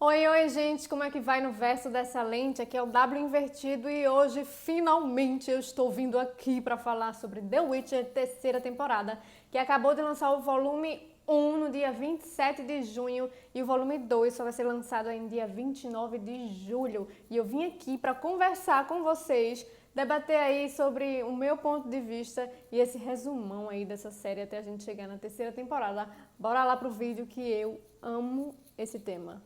Oi, gente, como é que vai no verso dessa lente? Aqui é o W invertido e hoje, finalmente, eu estou vindo aqui para falar sobre The Witcher, terceira temporada, que acabou de lançar o volume 1 no dia 27 de junho e o volume 2 só vai ser lançado aí no dia 29 de julho. E eu vim aqui para conversar com vocês, debater aí sobre o meu ponto de vista e esse resumão aí dessa série até a gente chegar na terceira temporada. Bora lá pro vídeo que eu amo esse tema.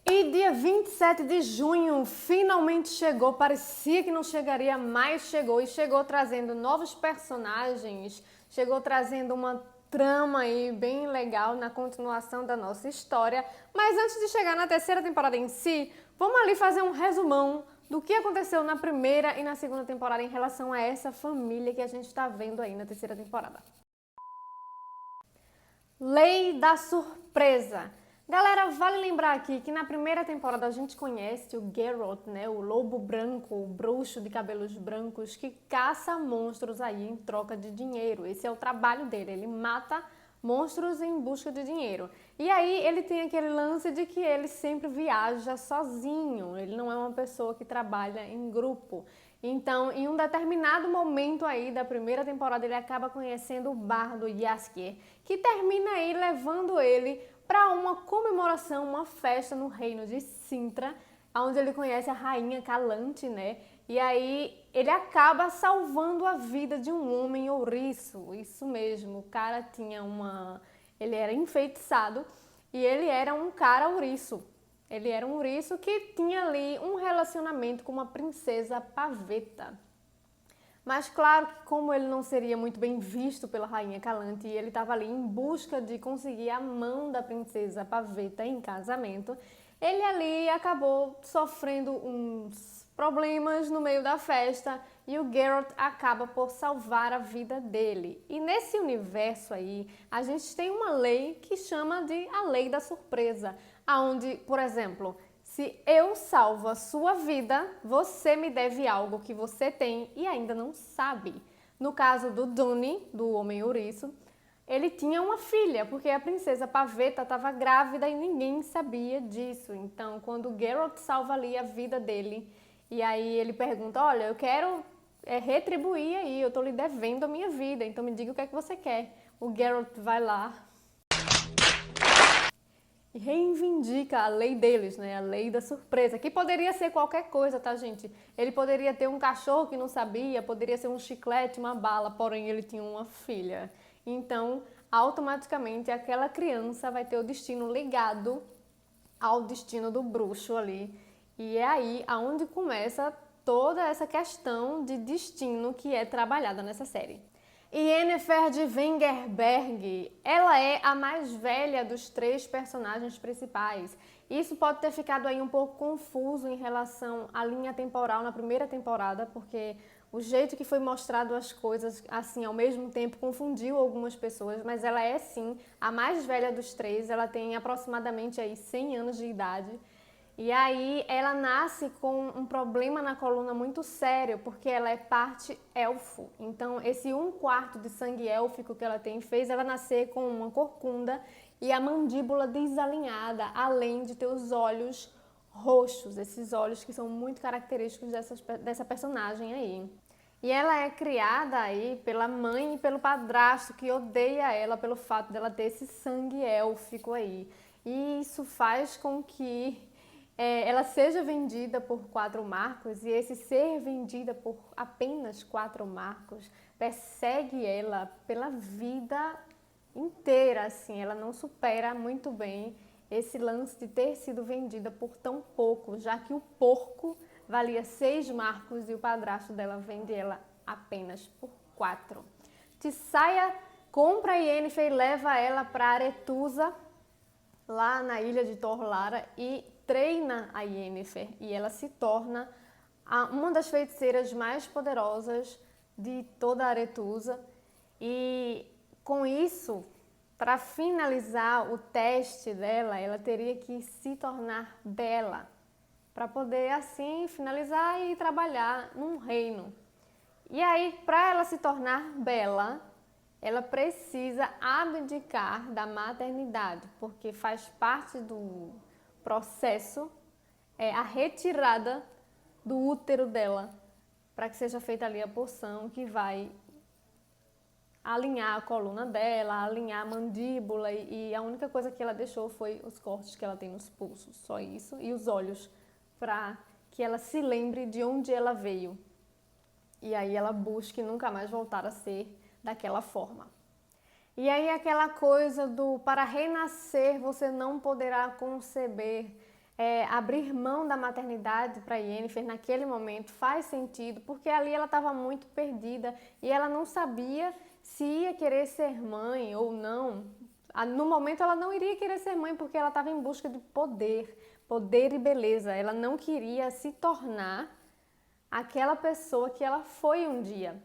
E dia 27 de junho finalmente chegou, parecia que não chegaria, mas chegou. E chegou trazendo novos personagens, chegou trazendo uma trama aí bem legal na continuação da nossa história. Mas antes de chegar na terceira temporada em si, vamos ali fazer um resumão do que aconteceu na primeira e na segunda temporada em relação a essa família que a gente está vendo aí na terceira temporada. Lei da surpresa. Galera, vale lembrar aqui que na primeira temporada a gente conhece o Geralt, né, o lobo branco, o bruxo de cabelos brancos que caça monstros aí em troca de dinheiro. Esse é o trabalho dele, ele mata monstros em busca de dinheiro. E aí ele tem aquele lance de que ele sempre viaja sozinho, ele não é uma pessoa que trabalha em grupo. Então, em um determinado momento aí da primeira temporada, ele acaba conhecendo o bardo Jaskier, que termina aí levando ele para uma comemoração, uma festa no reino de Cintra, onde ele conhece a rainha Calante, né? E aí ele acaba salvando a vida de um homem ouriço, isso mesmo, o cara tinha ele era enfeitiçado e ele era um cara ouriço. Ele era um ouriço que tinha ali um relacionamento com uma princesa paveta. Mas claro que como ele não seria muito bem visto pela rainha Calante e ele estava ali em busca de conseguir a mão da princesa paveta em casamento, ele ali acabou sofrendo uns problemas no meio da festa e o Geralt acaba por salvar a vida dele. E nesse universo aí, a gente tem uma lei que chama de a lei da surpresa, aonde, por exemplo, se eu salvo a sua vida, você me deve algo que você tem e ainda não sabe. No caso do Duny, do Homem Ouriço, ele tinha uma filha, porque a princesa Paveta estava grávida e ninguém sabia disso. Então, quando Geralt salva ali a vida dele, e aí ele pergunta, olha, eu quero retribuir aí, eu estou lhe devendo a minha vida, então me diga o que é que você quer. O Geralt vai lá e reivindica a lei deles, né? A lei da surpresa, que poderia ser qualquer coisa, tá, gente? Ele poderia ter um cachorro que não sabia, poderia ser um chiclete, uma bala, porém ele tinha uma filha. Então, automaticamente, aquela criança vai ter o destino ligado ao destino do bruxo ali. E é aí aonde começa toda essa questão de destino que é trabalhada nessa série. Yennefer de Wengerberg, ela é a mais velha dos três personagens principais. Isso pode ter ficado aí um pouco confuso em relação à linha temporal na primeira temporada, porque o jeito que foi mostrado as coisas, assim, ao mesmo tempo, confundiu algumas pessoas, mas ela é, sim, a mais velha dos três, ela tem aproximadamente aí 100 anos de idade. E aí ela nasce com um problema na coluna muito sério, porque ela é parte elfo. Então esse 1/4 de sangue élfico que ela tem fez ela nascer com uma corcunda e a mandíbula desalinhada, além de ter os olhos roxos, esses olhos que são muito característicos dessa personagem aí. E ela é criada aí pela mãe e pelo padrasto que odeia ela pelo fato dela ter esse sangue élfico aí. E isso faz com que ela seja vendida por 4 marcos, e esse ser vendida por apenas 4 marcos persegue ela pela vida inteira, assim, ela não supera muito bem esse lance de ter sido vendida por tão pouco, já que o porco valia 6 marcos e o padrasto dela vende ela apenas por 4. Tissaia compra a Yennefer e leva ela para Aretusa, lá na ilha de Torlara, e treina a Yennefer e ela se torna uma das feiticeiras mais poderosas de toda a Aretusa. E com isso, para finalizar o teste dela, ela teria que se tornar bela para poder assim finalizar e trabalhar num reino. E aí, para ela se tornar bela, ela precisa abdicar da maternidade, porque faz parte do processo a retirada do útero dela, para que seja feita ali a porção que vai alinhar a coluna dela, alinhar a mandíbula e a única coisa que ela deixou foi os cortes que ela tem nos pulsos, só isso, e os olhos, para que ela se lembre de onde ela veio. E aí ela busque nunca mais voltar a ser daquela forma. E aí aquela coisa do para renascer você não poderá conceber, abrir mão da maternidade para Yennefer naquele momento faz sentido, porque ali ela estava muito perdida e ela não sabia se ia querer ser mãe ou não. No momento ela não iria querer ser mãe porque ela estava em busca de poder e beleza. Ela não queria se tornar aquela pessoa que ela foi um dia.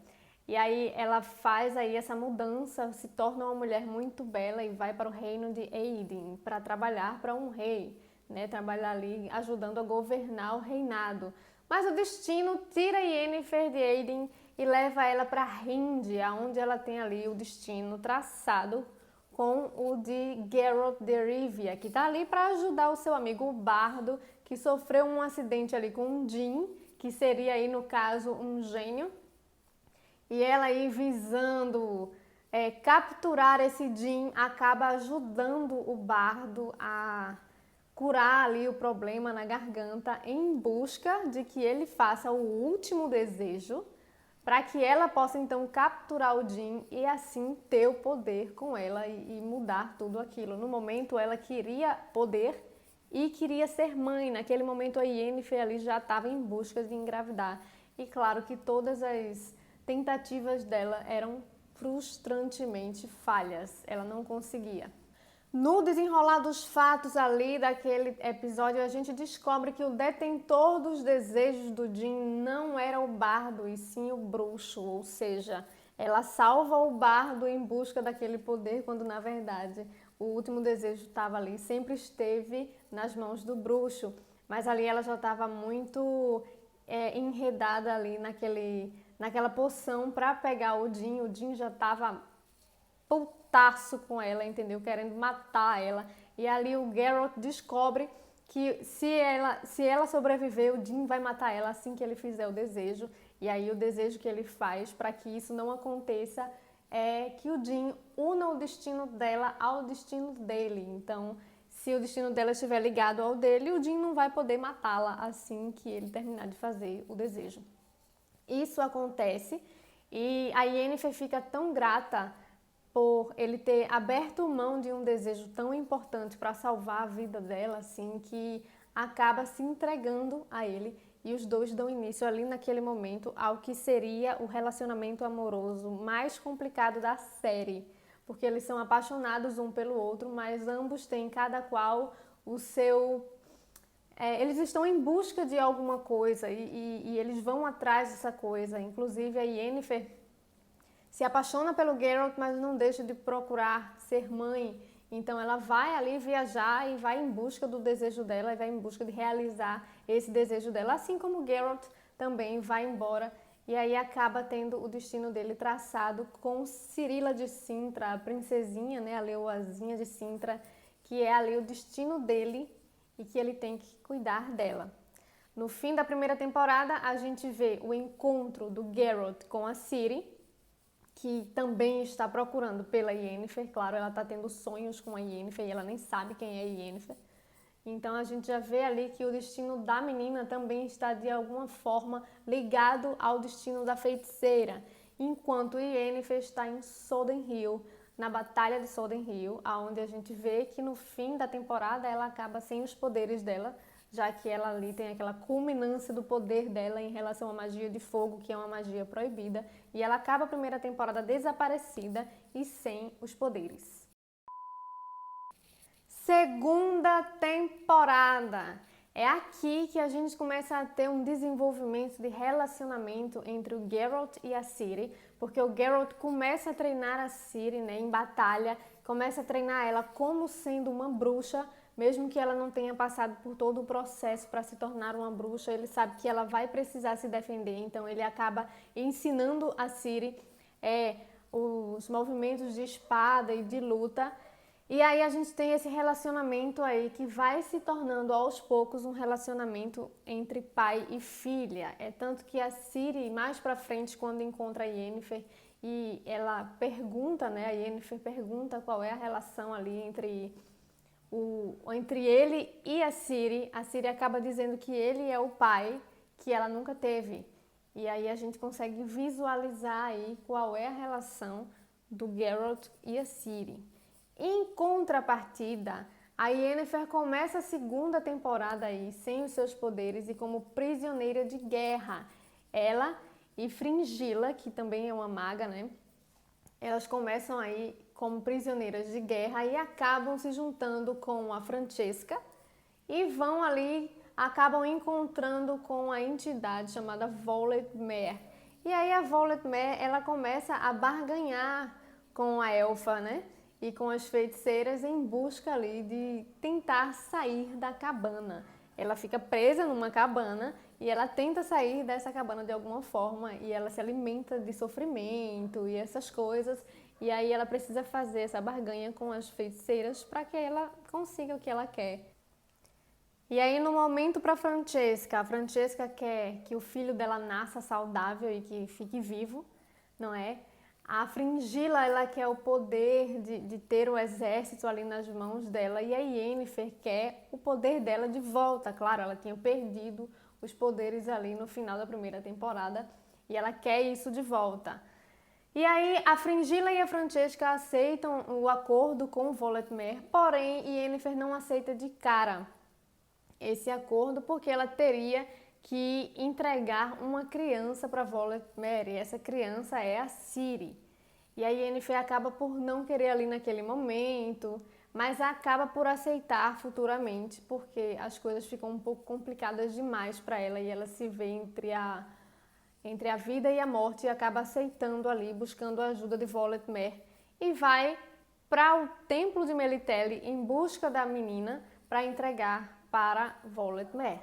E aí ela faz aí essa mudança, se torna uma mulher muito bela e vai para o reino de Eärendil para trabalhar para um rei, né? Trabalhar ali ajudando a governar o reinado. Mas o destino tira Yennefer de Eärendil e leva ela para Rinde, onde ela tem ali o destino traçado com o de Geralt de Rivia, que está ali para ajudar o seu amigo o Bardo, que sofreu um acidente ali com um Djinn, que seria aí no caso um gênio, e ela aí visando capturar esse Djinn, acaba ajudando o Bardo a curar ali o problema na garganta em busca de que ele faça o último desejo para que ela possa então capturar o Djinn e assim ter o poder com ela e mudar tudo aquilo. No momento ela queria poder e queria ser mãe. Naquele momento a Yennefer ali já estava em busca de engravidar. E claro que todas as tentativas dela eram frustrantemente falhas. Ela não conseguia. No desenrolar dos fatos ali daquele episódio, a gente descobre que o detentor dos desejos do Djinn não era o Bardo, e sim o bruxo, ou seja, ela salva o Bardo em busca daquele poder, quando na verdade o último desejo estava ali, sempre esteve nas mãos do bruxo, mas ali ela já estava muito enredada ali naquela poção para pegar o Djinn já estava putaço com ela, entendeu? Querendo matar ela. E ali o Geralt descobre que se ela sobreviver, o Djinn vai matar ela assim que ele fizer o desejo. E aí o desejo que ele faz para que isso não aconteça é que o Djinn una o destino dela ao destino dele. Então, se o destino dela estiver ligado ao dele, o Djinn não vai poder matá-la assim que ele terminar de fazer o desejo. Isso acontece e a Yennefer fica tão grata por ele ter aberto mão de um desejo tão importante para salvar a vida dela, assim, que acaba se entregando a ele e os dois dão início ali naquele momento ao que seria o relacionamento amoroso mais complicado da série, porque eles são apaixonados um pelo outro, mas ambos têm cada qual o seu... eles estão em busca de alguma coisa e eles vão atrás dessa coisa, inclusive a Yennefer se apaixona pelo Geralt, mas não deixa de procurar ser mãe. Então ela vai ali viajar e vai em busca do desejo dela, e vai em busca de realizar esse desejo dela, assim como o Geralt também vai embora e aí acaba tendo o destino dele traçado com Cirila de Cintra, a princesinha, né, a leoazinha de Cintra, que é ali o destino dele e que ele tem que cuidar dela. No fim da primeira temporada, a gente vê o encontro do Geralt com a Ciri, que também está procurando pela Yennefer. Claro, ela está tendo sonhos com a Yennefer e ela nem sabe quem é a Yennefer. Então a gente já vê ali que o destino da menina também está de alguma forma ligado ao destino da feiticeira, enquanto Yennefer está em Sodden na Batalha de Sodden, onde a gente vê que no fim da temporada ela acaba sem os poderes dela, já que ela ali tem aquela culminância do poder dela em relação à magia de fogo, que é uma magia proibida, e ela acaba a primeira temporada desaparecida e sem os poderes. Segunda temporada. É aqui que a gente começa a ter um desenvolvimento de relacionamento entre o Geralt e a Ciri, porque o Geralt começa a treinar a Ciri, né, em batalha, começa a treinar ela como sendo uma bruxa mesmo que ela não tenha passado por todo o processo para se tornar uma bruxa, ele sabe que ela vai precisar se defender, então ele acaba ensinando a Ciri os movimentos de espada e de luta. E aí a gente tem esse relacionamento aí que vai se tornando aos poucos um relacionamento entre pai e filha. É tanto que a Ciri, mais pra frente, quando encontra a Yennefer, e ela pergunta, né, a Yennefer pergunta qual é a relação ali entre ele e a Ciri acaba dizendo que ele é o pai que ela nunca teve. E aí a gente consegue visualizar aí qual é a relação do Geralt e a Ciri. Em contrapartida, a Yennefer começa a segunda temporada aí sem os seus poderes e como prisioneira de guerra. Ela e Fringilla, que também é uma maga, né? Elas começam aí como prisioneiras de guerra e acabam se juntando com a Francesca e vão ali, acabam encontrando com a entidade chamada Voletmer. E aí a Voletmer, ela começa a barganhar com a elfa, né? E com as feiticeiras em busca ali de tentar sair da cabana. Ela fica presa numa cabana e ela tenta sair dessa cabana de alguma forma e ela se alimenta de sofrimento e essas coisas. E aí ela precisa fazer essa barganha com as feiticeiras para que ela consiga o que ela quer. E aí no momento para a Francesca quer que o filho dela nasça saudável e que fique vivo, não é? A Fringilla, ela quer o poder de ter o exército ali nas mãos dela e a Yennefer quer o poder dela de volta. Claro, ela tinha perdido os poderes ali no final da primeira temporada e ela quer isso de volta. E aí a Fringilla e a Francesca aceitam o acordo com o Voletmer, porém Yennefer não aceita de cara esse acordo porque ela teria que entregar uma criança para Voletmer, e essa criança é a Ciri. E a Yennefer acaba por não querer ali naquele momento, mas acaba por aceitar futuramente, porque as coisas ficam um pouco complicadas demais para ela e ela se vê entre a vida e a morte e acaba aceitando ali, buscando a ajuda de Voletmer e vai para o templo de Melitele em busca da menina para entregar para Voletmer.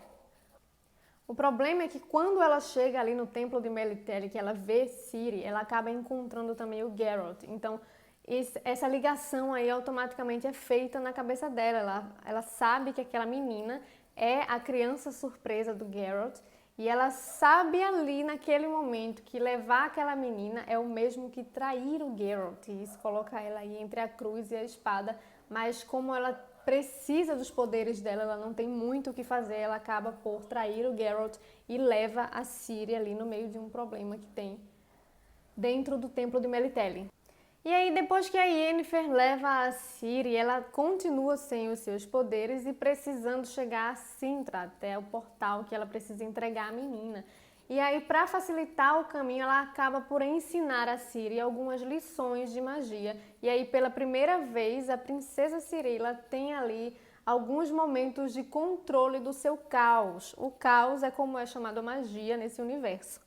O problema é que quando ela chega ali no templo de Melitele, que ela vê Ciri, ela acaba encontrando também o Geralt. Então, essa ligação aí automaticamente é feita na cabeça dela. Ela sabe que aquela menina é a criança surpresa do Geralt e ela sabe ali naquele momento que levar aquela menina é o mesmo que trair o Geralt. E isso coloca ela aí entre a cruz e a espada, mas como ela precisa dos poderes dela, ela não tem muito o que fazer, ela acaba por trair o Geralt e leva a Ciri ali no meio de um problema que tem dentro do templo de Melitele. E aí depois que a Yennefer leva a Ciri, ela continua sem os seus poderes e precisando chegar a Cintra, até o portal que ela precisa entregar a menina. E aí, para facilitar o caminho, ela acaba por ensinar a Ciri algumas lições de magia. E aí, pela primeira vez, a princesa Cirilla tem ali alguns momentos de controle do seu caos. O caos é como é chamado a magia nesse universo.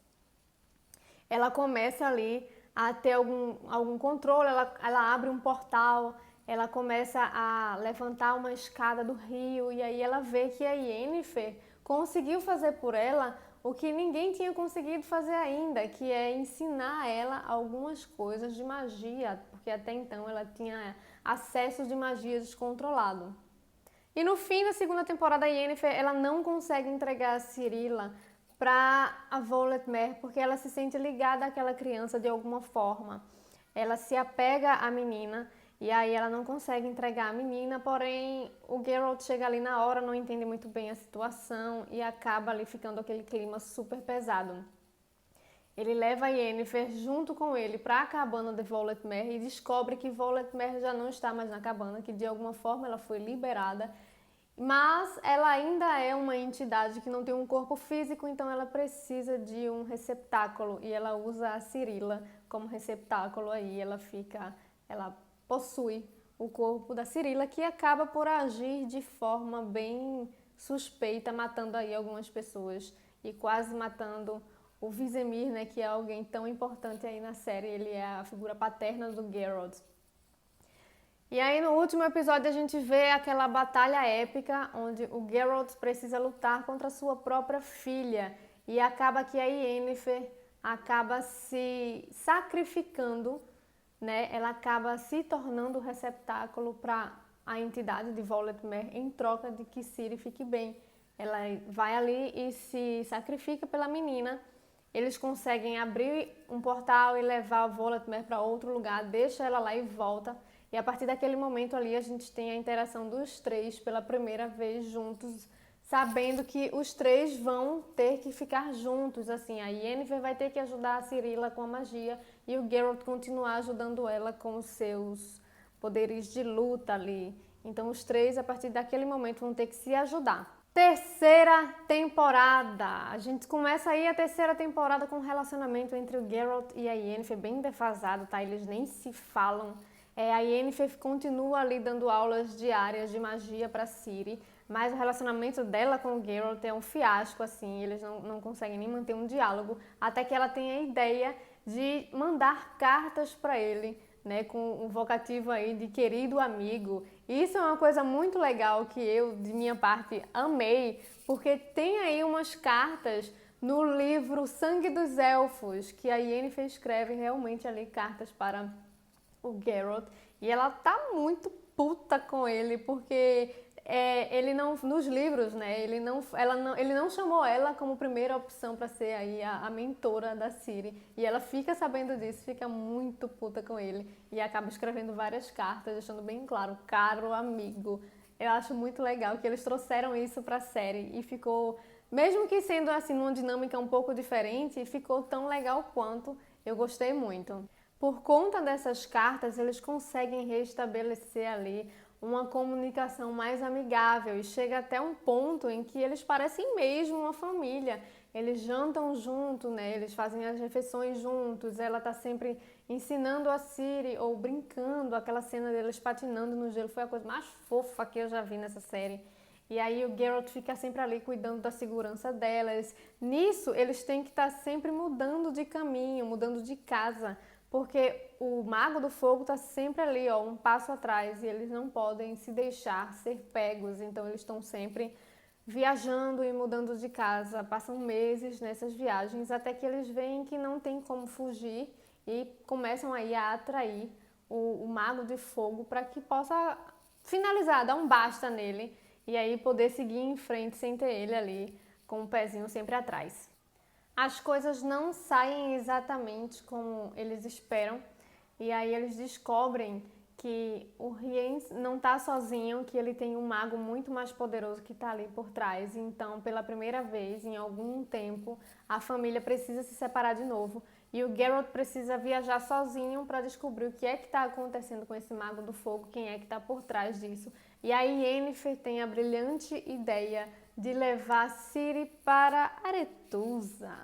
Ela começa ali a ter algum controle, ela abre um portal, ela começa a levantar uma escada do rio e aí ela vê que a Yennefer conseguiu fazer por ela o que ninguém tinha conseguido fazer ainda, que é ensinar a ela algumas coisas de magia, porque até então ela tinha acesso de magia descontrolado. E no fim da segunda temporada, a Yennefer ela não consegue entregar a Cirilla para a Voletmer, porque ela se sente ligada àquela criança de alguma forma. Ela se apega à menina e aí ela não consegue entregar a menina, porém o Geralt chega ali na hora, não entende muito bem a situação e acaba ali ficando aquele clima super pesado. Ele leva a Yennefer junto com ele para a cabana de Voletmer e descobre que Voletmer já não está mais na cabana, que de alguma forma ela foi liberada, mas ela ainda é uma entidade que não tem um corpo físico, então ela precisa de um receptáculo e ela usa a Cirilla como receptáculo aí, ela possui o corpo da Cirilla, que acaba por agir de forma bem suspeita, matando aí algumas pessoas e quase matando o Vizimir, né, que é alguém tão importante aí na série, ele é a figura paterna do Geralt. E aí no último episódio a gente vê aquela batalha épica onde o Geralt precisa lutar contra a sua própria filha e acaba que a Yennefer acaba se sacrificando, né? Ela acaba se tornando o receptáculo para a entidade de Voldemort em troca de que Ciri fique bem. Ela vai ali e se sacrifica pela menina. Eles conseguem abrir um portal e levar a Voldemort para outro lugar, deixa ela lá e volta. E a partir daquele momento ali a gente tem a interação dos três pela primeira vez juntos, sabendo que os três vão ter que ficar juntos, assim, a Yennefer vai ter que ajudar a Cirilla com a magia e o Geralt continuar ajudando ela com os seus poderes de luta ali. Então os três, a partir daquele momento, vão ter que se ajudar. Terceira temporada. A gente começa aí a terceira temporada com um relacionamento entre o Geralt e a Yennefer bem defasado, tá? Eles nem se falam. A Yennefer continua ali dando aulas diárias de magia para Ciri, mas o relacionamento dela com o Geralt é um fiasco, assim, eles não conseguem nem manter um diálogo, até que ela tem a ideia de mandar cartas para ele, né, com o vocativo aí de querido amigo. E isso é uma coisa muito legal que eu, de minha parte, amei, porque tem aí umas cartas no livro Sangue dos Elfos, que a Yennefer escreve realmente ali cartas para o Geralt, e ela tá muito puta com ele, porque ele não, nos livros, né, ele não chamou ela como primeira opção para ser aí a mentora da Ciri, e ela fica sabendo disso, fica muito puta com ele, e acaba escrevendo várias cartas, deixando bem claro, caro amigo. Eu acho muito legal que eles trouxeram isso pra série, e ficou, mesmo que sendo assim, numa dinâmica um pouco diferente, ficou tão legal quanto. Eu gostei muito. Por conta dessas cartas, eles conseguem restabelecer ali uma comunicação mais amigável e chega até um ponto em que eles parecem mesmo uma família. Eles jantam junto, né? Eles fazem as refeições juntos. Ela tá sempre ensinando a Ciri ou brincando. Aquela cena deles patinando no gelo foi a coisa mais fofa que eu já vi nessa série. E aí o Geralt fica sempre ali cuidando da segurança delas. Nisso, eles têm que estar sempre mudando de caminho, mudando de casa, porque o Mago do Fogo está sempre ali, ó, um passo atrás, e eles não podem se deixar ser pegos, então eles estão sempre viajando e mudando de casa, passam meses nessas viagens, até que eles veem que não tem como fugir e começam aí a atrair o Mago de Fogo para que possa finalizar, dar um basta nele, e aí poder seguir em frente sem ter ele ali com o pezinho sempre atrás. As coisas não saem exatamente como eles esperam, e aí eles descobrem que o Rience não está sozinho, que ele tem um mago muito mais poderoso que está ali por trás. Então, pela primeira vez em algum tempo, a família precisa se separar de novo e o Geralt precisa viajar sozinho para descobrir o que é que está acontecendo com esse Mago do Fogo, quem é que está por trás disso. E aí Yennefer tem a brilhante ideia de levar Ciri para Aretusa.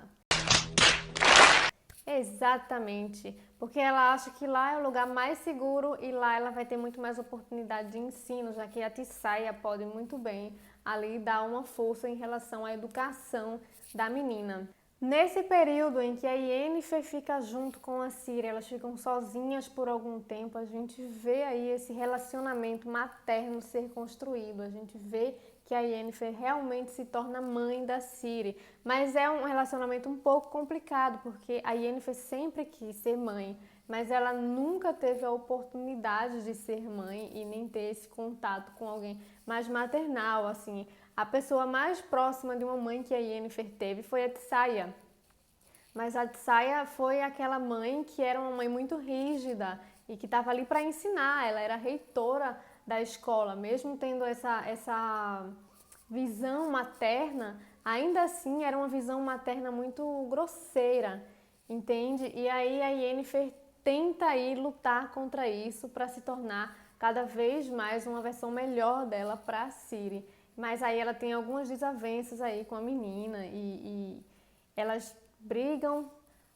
Exatamente, porque ela acha que lá é o lugar mais seguro e lá ela vai ter muito mais oportunidade de ensino, já que a Tissaia pode muito bem ali dar uma força em relação à educação da menina. Nesse período em que a Yennefer fica junto com a Ciri, elas ficam sozinhas por algum tempo, a gente vê aí esse relacionamento materno ser construído, a gente vê que a Yennefer realmente se torna mãe da Ciri, mas é um relacionamento um pouco complicado, porque a Yennefer sempre quis ser mãe, mas ela nunca teve a oportunidade de ser mãe e nem ter esse contato com alguém mais maternal, assim. A pessoa mais próxima de uma mãe que a Yennefer teve foi a Tissaia. Mas a Tissaia foi aquela mãe que era uma mãe muito rígida e que estava ali para ensinar. Ela era reitora da escola, mesmo tendo essa visão materna, ainda assim era uma visão materna muito grosseira, entende? E aí a Yennefer tenta aí lutar contra isso para se tornar cada vez mais uma versão melhor dela para Ciri. Mas aí ela tem algumas desavenças aí com a menina e elas brigam,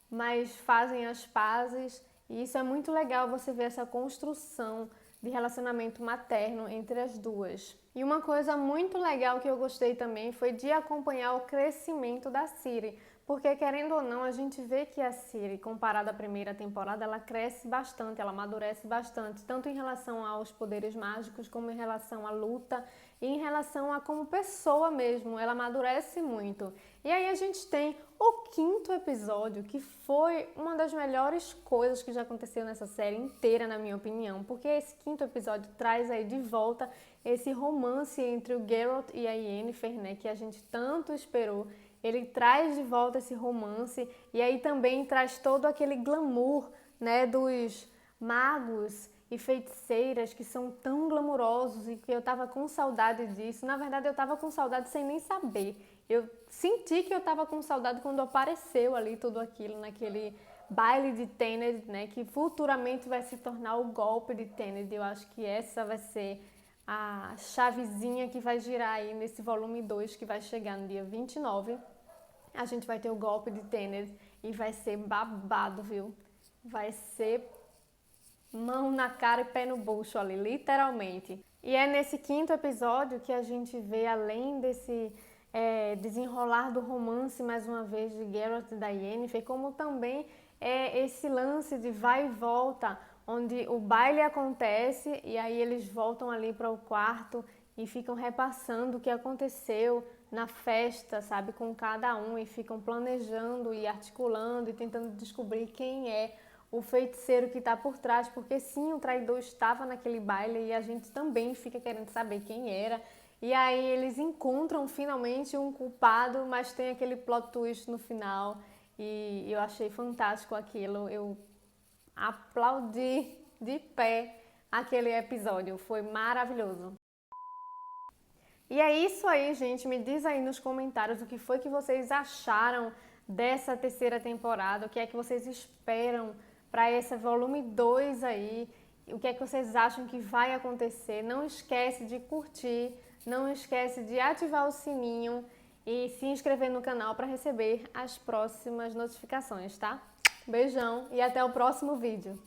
mas fazem as pazes. E isso é muito legal você ver essa construção de relacionamento materno entre as duas. E uma coisa muito legal que eu gostei também foi de acompanhar o crescimento da Ciri, Porque, querendo ou não, a gente vê que a Ciri, comparada à primeira temporada, ela cresce bastante, ela amadurece bastante, tanto em relação aos poderes mágicos, como em relação à luta e em relação a como pessoa mesmo, ela amadurece muito. E aí a gente tem o quinto episódio, que foi uma das melhores coisas que já aconteceu nessa série inteira, na minha opinião, porque esse quinto episódio traz aí de volta esse romance entre o Geralt e a Yennefer, né, que a gente tanto esperou. Ele traz de volta esse romance e aí também traz todo aquele glamour, né, dos magos e feiticeiras que são tão glamurosos e que eu tava com saudade disso. Na verdade, eu tava com saudade sem nem saber. Eu senti que eu tava com saudade quando apareceu ali tudo aquilo naquele baile de Tenned, né, que futuramente vai se tornar o golpe de Tenned. Eu acho que essa vai ser a chavezinha que vai girar aí nesse volume 2 que vai chegar no dia 29. A gente vai ter o golpe de Tenned e vai ser babado, viu? Vai ser mão na cara e pé no bucho ali, literalmente. E é nesse quinto episódio que a gente vê, além desse desenrolar do romance, mais uma vez, de Geralt e da Yennefer, como também esse lance de vai e volta, onde o baile acontece e aí eles voltam ali para o quarto e ficam repassando o que aconteceu na festa, sabe, com cada um, e ficam planejando e articulando e tentando descobrir quem é o feiticeiro que está por trás, porque sim, o traidor estava naquele baile e a gente também fica querendo saber quem era. E aí eles encontram finalmente um culpado, mas tem aquele plot twist no final e eu achei fantástico aquilo. Eu aplaudi de pé aquele episódio, foi maravilhoso. E é isso aí, gente. Me diz aí nos comentários o que foi que vocês acharam dessa terceira temporada, o que é que vocês esperam para esse volume 2 aí, o que é que vocês acham que vai acontecer. Não esquece de curtir, não esquece de ativar o sininho e se inscrever no canal para receber as próximas notificações, tá? Beijão e até o próximo vídeo.